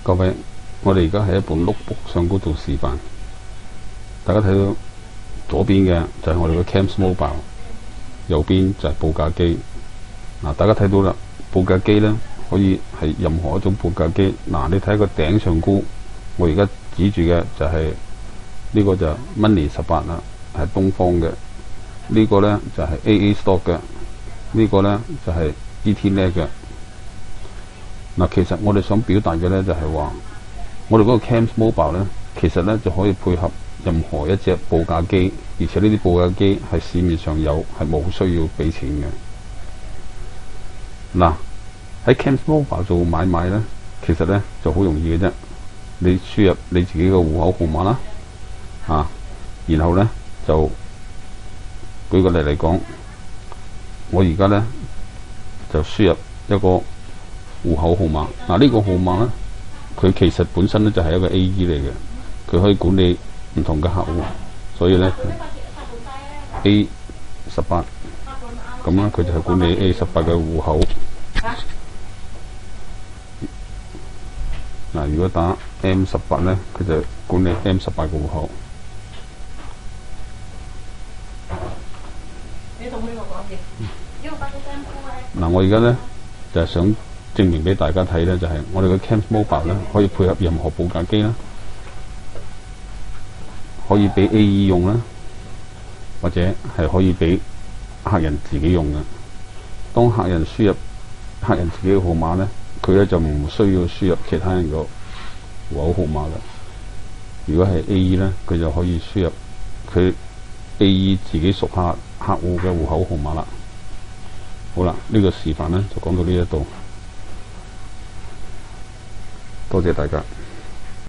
各位，我哋而家喺一部 notebook 上高做示範。大家睇到左邊嘅就係我哋嘅 Camps Mobile， 右邊就係報價機。大家睇到啦，報價機咧可以係任何一種報價機。你睇個頂上高，我而家指住嘅就係呢個就 Money 18啦，係東方嘅。呢個咧就係 AA Stock 嘅，呢個咧就係 ETNet 嘅。其實我哋想表達嘅咧就係話，我哋嗰個 Camps Mobile 咧，其實咧就可以配合任何一隻報價機，而且呢啲報價機係市面上有，係冇需要俾錢嘅。喺 Camps Mobile 做買賣咧，其實咧就好容易嘅啫。你輸入你自己嘅戶口號碼啦，然後咧就舉個例嚟講，我而家咧就輸入一個戶口號碼。呢個號碼咧，佢其實本身咧就係一個 AE 嚟嘅，佢可以管理唔同嘅客戶，所以咧 A18咁啦，佢就係管理 A18嘅戶口。如果打 M18咧，佢就管理 M18嘅戶口。你同佢講嘢。我而家咧就係想證明俾大家睇咧，就係我哋嘅 Camps Mobile 咧可以配合任何報價機啦，可以俾 AE 用啦，或者係可以俾客人自己用嘅。當客人輸入客人自己嘅號碼咧，佢咧就唔需要輸入其他人嘅戶口號碼啦。如果係 AE 咧，佢就可以輸入佢 AE 自己屬下客戶嘅戶口號碼啦。好啦，呢個示範咧就講到呢一度，多謝大家。